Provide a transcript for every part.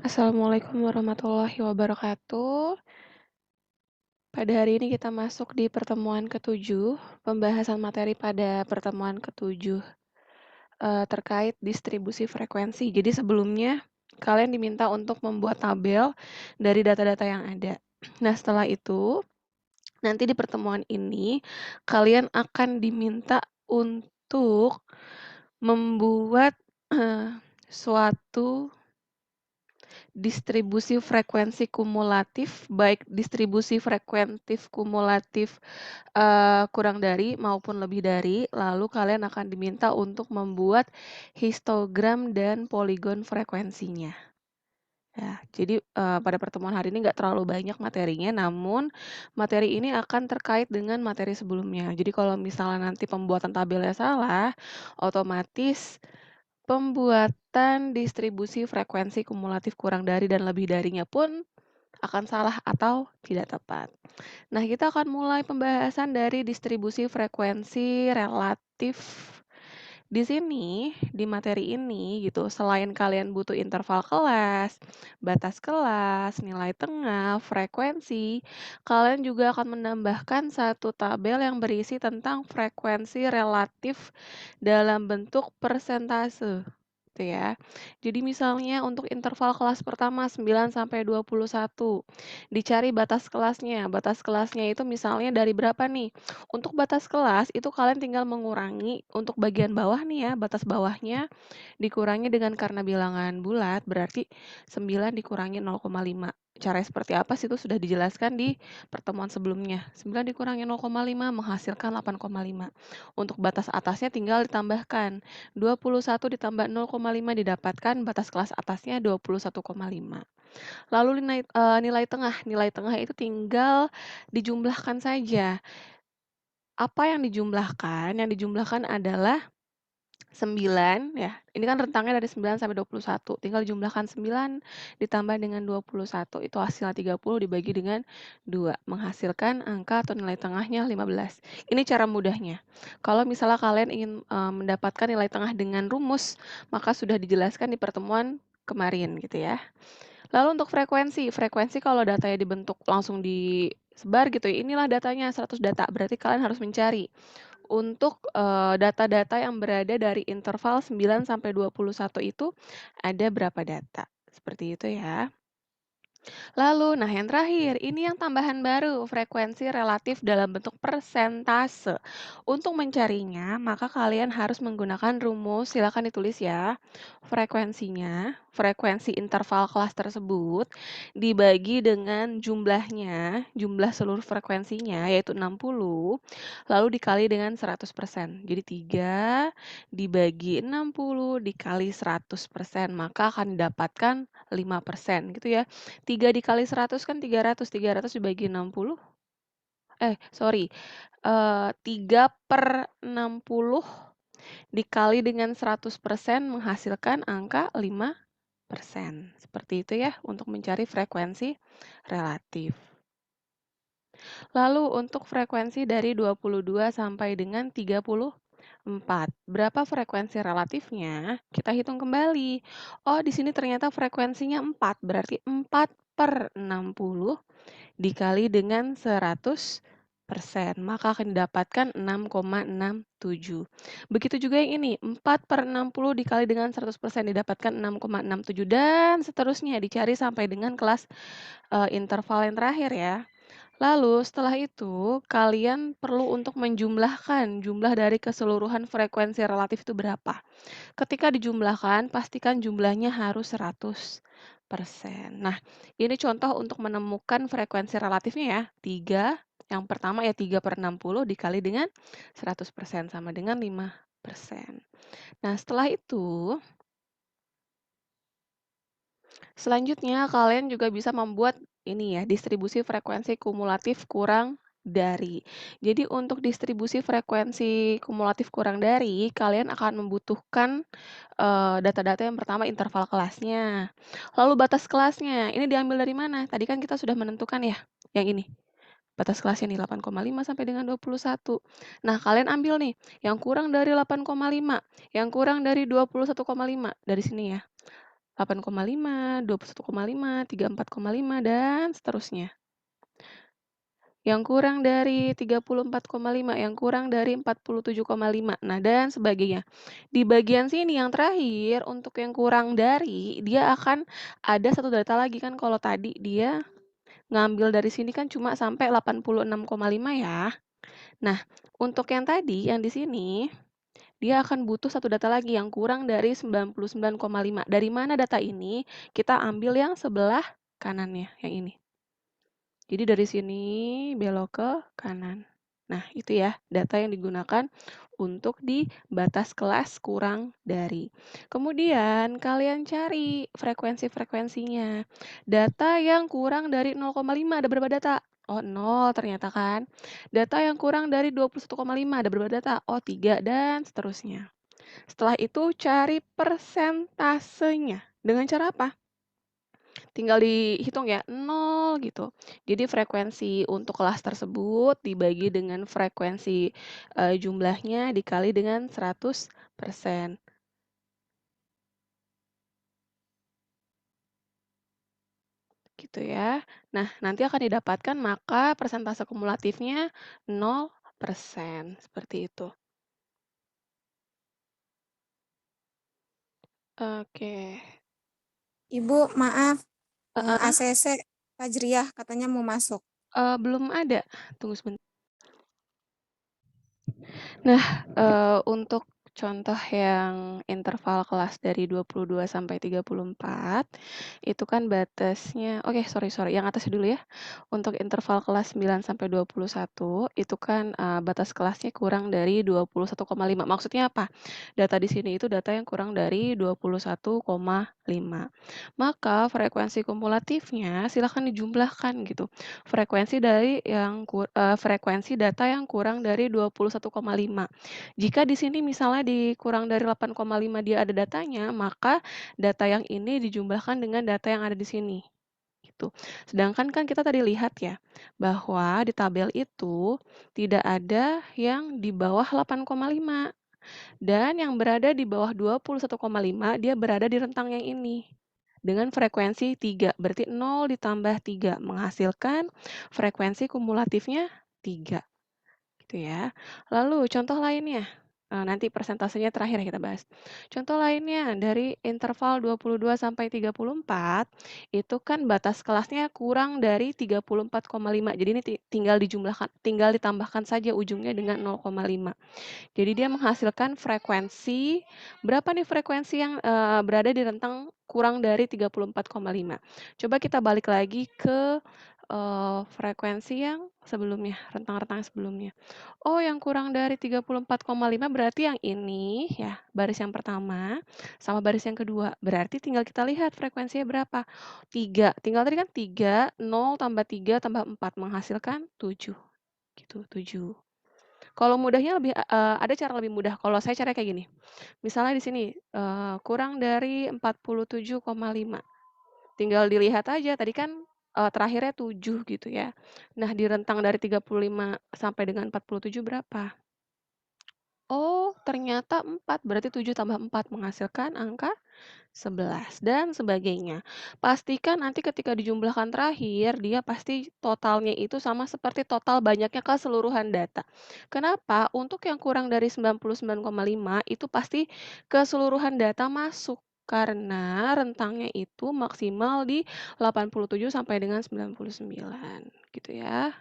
Assalamualaikum warahmatullahi wabarakatuh. Pada hari ini kita masuk di pertemuan ketujuh, pembahasan materi pada pertemuan ketujuh terkait distribusi frekuensi. Jadi sebelumnya kalian diminta untuk membuat tabel dari data-data yang ada. Nah, setelah itu nanti di pertemuan ini kalian akan diminta untuk membuat suatu distribusi frekuensi kumulatif, baik distribusi frekuentif kumulatif kurang dari maupun lebih dari, lalu kalian akan diminta untuk membuat histogram dan poligon frekuensinya. Ya, jadi pada pertemuan hari ini nggak terlalu banyak materinya, namun materi ini akan terkait dengan materi sebelumnya. Jadi kalau misalnya nanti pembuatan tabelnya salah, otomatis pembuatan distribusi frekuensi kumulatif kurang dari dan lebih darinya pun akan salah atau tidak tepat. Nah, kita akan mulai pembahasan dari distribusi frekuensi relatif. Di sini, di materi ini gitu, selain kalian butuh interval kelas, batas kelas, nilai tengah, frekuensi, kalian juga akan menambahkan satu tabel yang berisi tentang frekuensi relatif dalam bentuk persentase. Gitu ya. Jadi misalnya untuk interval kelas pertama 9 sampai 21, dicari batas kelasnya. Batas kelasnya itu misalnya dari berapa nih? Untuk batas kelas itu kalian tinggal mengurangi untuk bagian bawah nih ya, batas bawahnya dikurangi dengan karena bilangan bulat berarti 9 dikurangi 0,5. Cara seperti apa sih itu sudah dijelaskan di pertemuan sebelumnya. 9 dikurangi 0,5 menghasilkan 8,5. Untuk batas atasnya tinggal ditambahkan 21 ditambah 0,5 didapatkan batas kelas atasnya 21,5. Lalu nilai tengah itu tinggal dijumlahkan saja. Apa yang dijumlahkan? Yang dijumlahkan adalah 9 ya, ini kan rentangnya dari 9 sampai 21, tinggal jumlahkan 9 ditambah dengan 21, itu hasilnya 30 dibagi dengan 2, menghasilkan angka atau nilai tengahnya 15. Ini cara mudahnya. Kalau misalnya kalian ingin mendapatkan nilai tengah dengan rumus, maka sudah dijelaskan di pertemuan kemarin gitu ya. Lalu untuk frekuensi, frekuensi kalau datanya dibentuk langsung disebar gitu ya, inilah datanya 100 data, berarti kalian harus mencari untuk data-data yang berada dari interval 9 sampai 21 itu ada berapa data, seperti itu ya. Lalu, nah yang terakhir, ini yang tambahan baru, frekuensi relatif dalam bentuk persentase. Untuk mencarinya, maka kalian harus menggunakan rumus, silakan ditulis ya. Frekuensinya, frekuensi interval kelas tersebut dibagi dengan jumlahnya, jumlah seluruh frekuensinya yaitu 60, lalu dikali dengan 100%. Jadi 3 dibagi 60 dikali 100%, maka akan didapatkan 5% gitu ya. 3 dikali 100 kan 300, 300 dibagi 60 sorry, 3/60 dikali dengan 100% menghasilkan angka 5%. Seperti itu ya untuk mencari frekuensi relatif. Lalu untuk frekuensi dari 22 sampai dengan 34. Berapa frekuensi relatifnya? Kita hitung kembali. Oh, di sini ternyata frekuensinya 4, berarti 4/60 dikali dengan 100%, maka akan didapatkan 6,67. Begitu juga yang ini, 4/60 dikali dengan 100% didapatkan 6,67 dan seterusnya dicari sampai dengan kelas interval yang terakhir ya. Lalu setelah itu, kalian perlu untuk menjumlahkan jumlah dari keseluruhan frekuensi relatif itu berapa. Ketika dijumlahkan, pastikan jumlahnya harus 100%. Nah, ini contoh untuk menemukan frekuensi relatifnya ya. 3, yang pertama ya 3/60 dikali dengan 100% sama dengan 5%. Nah, setelah itu, selanjutnya kalian juga bisa membuat ini ya, distribusi frekuensi kumulatif kurang dari. Jadi untuk distribusi frekuensi kumulatif kurang dari, kalian akan membutuhkan data-data yang pertama interval kelasnya. Lalu batas kelasnya, ini diambil dari mana? Tadi kan kita sudah menentukan ya, yang ini. Batas kelasnya nih 8,5 sampai dengan 21. Nah, kalian ambil nih yang kurang dari 8,5, yang kurang dari 21,5 dari sini ya. 8,5, 21,5, 34,5, dan seterusnya. Yang kurang dari 34,5, yang kurang dari 47,5, nah dan sebagainya. Di bagian sini yang terakhir, untuk yang kurang dari, dia akan ada satu data lagi kan kalau tadi dia ngambil dari sini kan cuma sampai 86,5 ya. Nah, untuk yang tadi, yang di sini, dia akan butuh satu data lagi yang kurang dari 99,5. Dari mana data ini? Kita ambil yang sebelah kanannya, yang ini. Jadi dari sini belok ke kanan. Nah, itu ya data yang digunakan untuk di batas kelas kurang dari. Kemudian kalian cari frekuensi-frekuensinya. Data yang kurang dari 0,5 ada berapa data? Oh, 0 ternyata kan. Data yang kurang dari 21,5 ada berapa data? Oh, 3 dan seterusnya. Setelah itu cari persentasenya. Dengan cara apa? Tinggal dihitung ya, 0 gitu. Jadi frekuensi untuk kelas tersebut dibagi dengan frekuensi, jumlahnya dikali dengan 100%, gitu ya. Nah, nanti akan didapatkan maka persentase kumulatifnya 0%, seperti itu. Oke. Ibu, maaf, Heeh, ACC Fajriyah katanya mau masuk. belum ada, tunggu sebentar. Nah, untuk contoh yang interval kelas dari 22 sampai 34, itu kan batasnya oke, sorry sorry, yang atasnya dulu ya. Untuk interval kelas 9 sampai 21, itu kan, batas kelasnya kurang dari 21,5. Maksudnya apa? Data di sini itu data yang kurang dari 21,5. Maka frekuensi kumulatifnya silakan dijumlahkan gitu. Frekuensi data yang kurang dari 21,5. Jika di sini misalnya dikurang dari 8,5 dia ada datanya, maka data yang ini dijumlahkan dengan data yang ada di sini, gitu. Sedangkan kan kita tadi lihat ya, bahwa di tabel itu tidak ada yang di bawah 8,5 dan yang berada di bawah 21,5 dia berada di rentang yang ini. Dengan frekuensi 3, berarti 0 ditambah 3 menghasilkan frekuensi kumulatifnya 3. Gitu ya. Lalu contoh lainnya, nanti persentasenya terakhir ya kita bahas. Contoh lainnya dari interval 22 sampai 34, itu kan batas kelasnya kurang dari 34,5. Jadi ini tinggal ditambahkan saja ujungnya dengan 0,5. Jadi dia menghasilkan frekuensi, berapa nih frekuensi yang, berada di rentang kurang dari 34,5. Coba kita balik lagi ke, frekuensi yang sebelumnya, rentang-rentang sebelumnya. Oh, yang kurang dari 34,5 berarti yang ini ya, baris yang pertama sama baris yang kedua. Berarti tinggal kita lihat frekuensinya berapa, 3. Tinggal tadi kan 3, 0 tambah 3 tambah 4 menghasilkan 7, gitu, 7. Kalau mudahnya ada cara lebih mudah, kalau saya cara kayak gini, misalnya di sini, kurang dari 47,5, tinggal dilihat aja tadi kan, terakhirnya 7 gitu ya. Nah di rentang dari 35 sampai dengan 47 berapa? Oh ternyata 4, berarti 7 tambah 4 menghasilkan angka 11 dan sebagainya. Pastikan nanti ketika dijumlahkan terakhir, dia pasti totalnya itu sama seperti total banyaknya keseluruhan data. Kenapa? Untuk yang kurang dari 99,5 itu pasti keseluruhan data masuk. Karena rentangnya itu maksimal di 87 sampai dengan 99 gitu ya.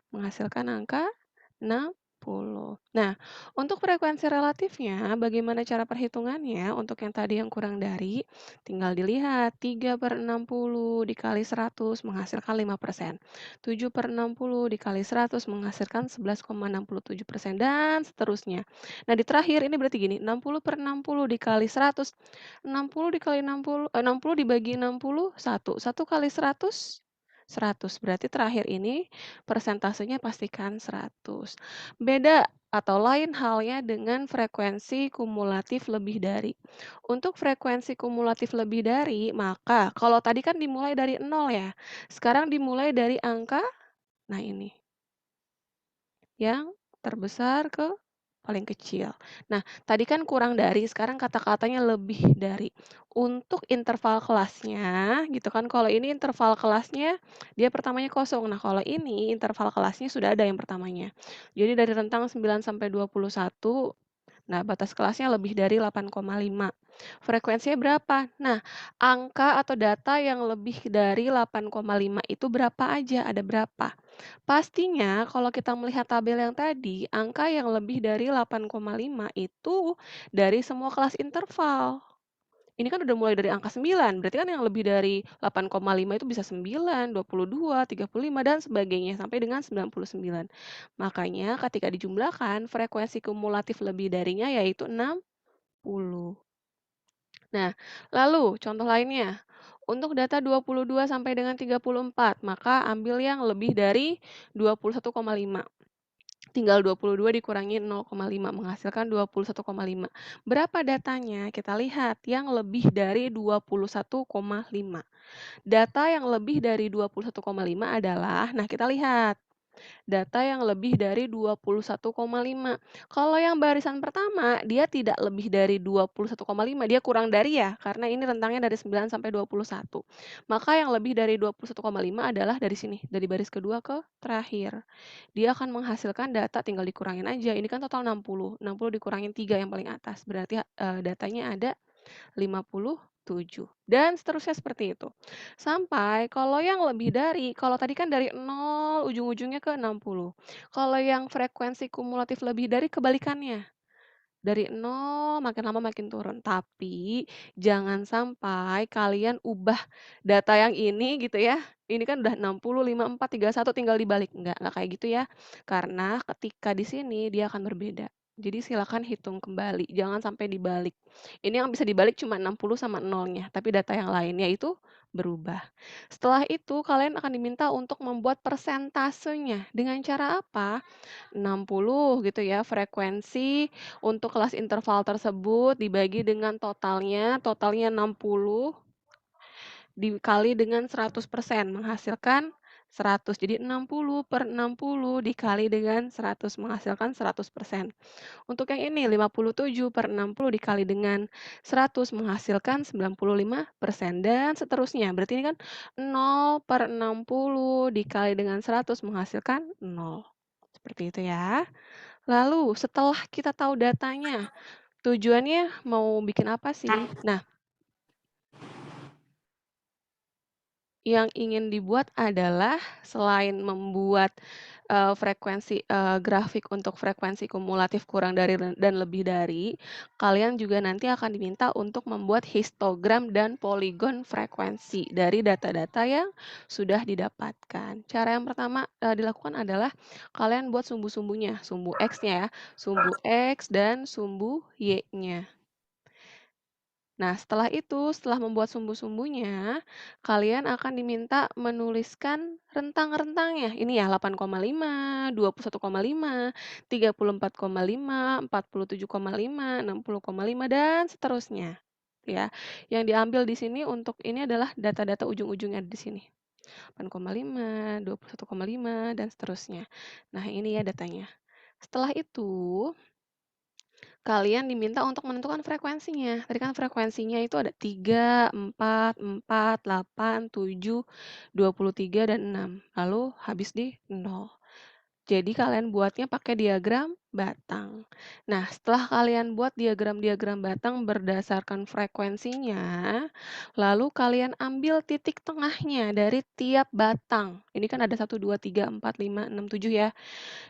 Menghasilkan angka 60. Nah, untuk frekuensi relatifnya, bagaimana cara perhitungannya? Untuk yang tadi yang kurang dari, tinggal dilihat 3/60 dikali 100 menghasilkan 5%. 7/60 dikali 100 menghasilkan 11,67% dan seterusnya. Nah, di terakhir ini berarti gini, 60/60 dikali 100, 60 dikali 60, 60 dibagi 60, 1 kali 100, 100. Berarti terakhir ini persentasenya pastikan 100. Beda atau lain halnya dengan frekuensi kumulatif lebih dari. Untuk frekuensi kumulatif lebih dari, maka kalau tadi kan dimulai dari 0 ya, sekarang dimulai dari angka, nah ini, yang terbesar ke paling kecil. Nah, tadi kan kurang dari, sekarang kata-katanya lebih dari. Untuk interval kelasnya, gitu kan, kalau ini interval kelasnya dia pertamanya kosong. Nah, kalau ini interval kelasnya sudah ada yang pertamanya. Jadi dari rentang 9 sampai 21. Nah, batas kelasnya lebih dari 8,5. Frekuensinya berapa? Nah, angka atau data yang lebih dari 8,5 itu berapa aja? Ada berapa? Pastinya kalau kita melihat tabel yang tadi, angka yang lebih dari 8,5 itu dari semua kelas interval. Ini kan udah mulai dari angka 9, berarti kan yang lebih dari 8,5 itu bisa 9, 22, 35, dan sebagainya, sampai dengan 99. Makanya ketika dijumlahkan, frekuensi kumulatif lebih darinya yaitu 60. Nah, lalu contoh lainnya, untuk data 22 sampai dengan 34, maka ambil yang lebih dari 21,5. Tinggal 22 dikurangi 0,5 menghasilkan 21,5. Berapa datanya? Kita lihat yang lebih dari 21,5. Data yang lebih dari 21,5 adalah, nah kita lihat, data yang lebih dari 21,5. Kalau yang barisan pertama, dia tidak lebih dari 21,5, dia kurang dari ya, karena ini rentangnya dari 9 sampai 21. Maka yang lebih dari 21,5 adalah dari sini, dari baris kedua ke terakhir. Dia akan menghasilkan data, tinggal dikurangin aja, ini kan total 60. 60 dikurangin 3 yang paling atas, berarti datanya ada 57, dan seterusnya seperti itu. Sampai kalau yang lebih dari, kalau tadi kan dari 0 ujung-ujungnya ke 60. Kalau yang frekuensi kumulatif lebih dari kebalikannya. Dari 0 makin lama makin turun. Tapi jangan sampai kalian ubah data yang ini gitu ya. Ini kan udah 60, 54, 31 tinggal dibalik. Enggak kayak gitu ya. Karena ketika di sini dia akan berbeda. Jadi silakan hitung kembali, jangan sampai dibalik. Ini yang bisa dibalik cuma 60 sama nolnya, tapi data yang lainnya itu berubah. Setelah itu kalian akan diminta untuk membuat persentasenya. Dengan cara apa? 60 gitu ya, frekuensi untuk kelas interval tersebut dibagi dengan totalnya 60 dikali dengan 100% menghasilkan 100. Jadi 60/60 dikali dengan 100 menghasilkan 100%. Untuk yang ini 57/60 dikali dengan 100 menghasilkan 95%, dan seterusnya. Berarti ini kan 0/60 dikali dengan 100 menghasilkan 0. Seperti itu ya. Lalu setelah kita tahu datanya, tujuannya mau bikin apa sih? Nah, yang ingin dibuat adalah selain membuat, grafik untuk frekuensi kumulatif kurang dari dan lebih dari, kalian juga nanti akan diminta untuk membuat histogram dan poligon frekuensi dari data-data yang sudah didapatkan. Cara yang pertama, dilakukan adalah kalian buat sumbu-sumbunya, sumbu X-nya ya, sumbu X dan sumbu Y-nya. Nah, setelah itu, setelah membuat sumbu-sumbunya, kalian akan diminta menuliskan rentang-rentangnya. Ini ya, 8,5, 21,5, 34,5, 47,5, 60,5, dan seterusnya. Ya, yang diambil di sini untuk ini adalah data-data ujung-ujungnya di sini. 8,5, 21,5, dan seterusnya. Nah, ini ya datanya. Setelah itu, kalian diminta untuk menentukan frekuensinya. Tadi kan frekuensinya itu ada 3, 4, 8, 7, 23, dan 6. Lalu habis di 0. Jadi kalian buatnya pakai diagram batang. Nah, setelah kalian buat diagram-diagram batang berdasarkan frekuensinya, lalu kalian ambil titik tengahnya dari tiap batang. Ini kan ada 1, 2, 3, 4, 5, 6, 7 ya.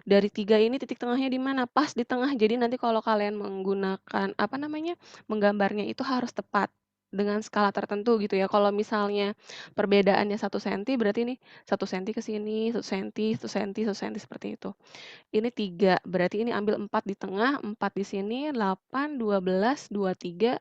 Dari 3 ini titik tengahnya di mana? Pas di tengah. Jadi nanti kalau kalian menggunakan, apa namanya, menggambarnya itu harus tepat dengan skala tertentu gitu ya. Kalau misalnya perbedaannya 1 senti, berarti ini 1 senti ke sini, 1 senti, 1 senti, 1 senti, seperti itu. Ini 3, berarti ini ambil 4 di tengah, 4 di sini, 8, 12, 23,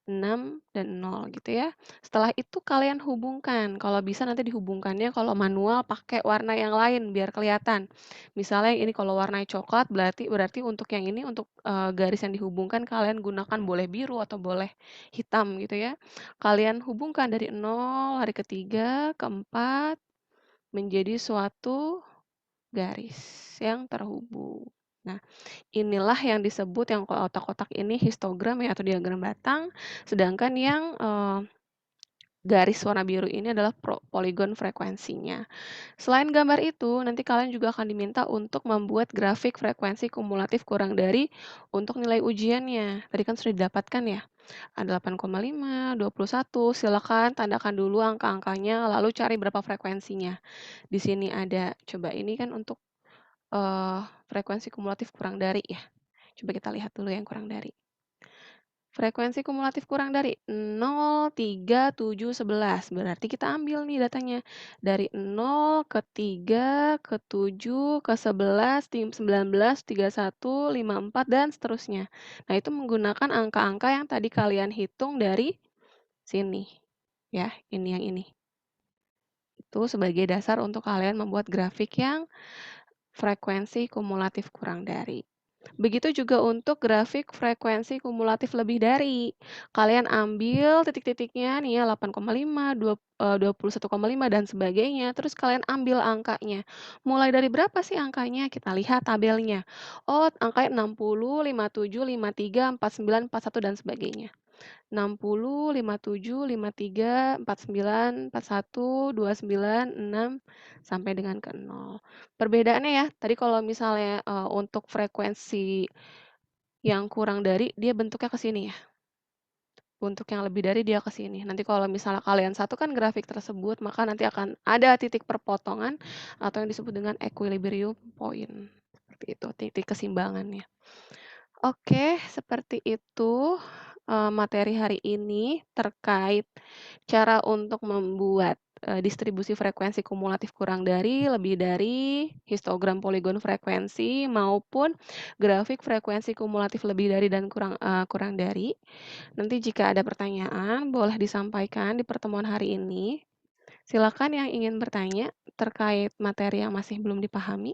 6, dan 0 gitu ya. Setelah itu kalian hubungkan, kalau bisa nanti dihubungkannya kalau manual pakai warna yang lain biar kelihatan. Misalnya ini kalau warnanya coklat berarti berarti untuk yang ini untuk, garis yang dihubungkan kalian gunakan boleh biru atau boleh hitam gitu ya. Kalian hubungkan dari 0, hari ketiga, keempat, menjadi suatu garis yang terhubung. Nah, inilah yang disebut yang kotak-kotak ini histogram ya atau diagram batang, sedangkan yang, garis warna biru ini adalah poligon frekuensinya. Selain gambar itu, nanti kalian juga akan diminta untuk membuat grafik frekuensi kumulatif kurang dari untuk nilai ujiannya. Tadi kan sudah didapatkan ya, ada 8,5, 21, silakan tandakan dulu angka-angkanya, lalu cari berapa frekuensinya. Di sini ada, coba ini kan untuk frekuensi kumulatif kurang dari ya. Coba kita lihat dulu yang kurang dari. Frekuensi kumulatif kurang dari 0, 3, 7, 11. Berarti kita ambil nih datanya. Dari 0 ke 3, ke 7, ke 11, 19, 31, 54, dan seterusnya. Nah, itu menggunakan angka-angka yang tadi kalian hitung dari sini. Ya, ini yang ini. Itu sebagai dasar untuk kalian membuat grafik yang frekuensi kumulatif kurang dari. Begitu juga untuk grafik frekuensi kumulatif lebih dari. Kalian ambil titik-titiknya nih ya 8,5, 21,5 dan sebagainya, terus kalian ambil angkanya. Mulai dari berapa sih angkanya? Kita lihat tabelnya. Oh, angkanya 60, 57, 53, 49, 41 dan sebagainya. 60, 57, 53, 49, 41, 29, 6, sampai dengan ke 0. Perbedaannya ya, tadi kalau misalnya, untuk frekuensi yang kurang dari, dia bentuknya ke sini ya. Untuk yang lebih dari dia ke sini. Nanti kalau misalnya kalian satukan grafik tersebut, maka nanti akan ada titik perpotongan atau yang disebut dengan equilibrium point. Seperti itu, titik keseimbangannya. Oke, seperti itu, materi hari ini terkait cara untuk membuat, distribusi frekuensi kumulatif kurang dari, lebih dari, histogram poligon frekuensi, maupun grafik frekuensi kumulatif lebih dari dan kurang dari. Nanti jika ada pertanyaan boleh disampaikan di pertemuan hari ini. Silakan yang ingin bertanya terkait materi yang masih belum dipahami.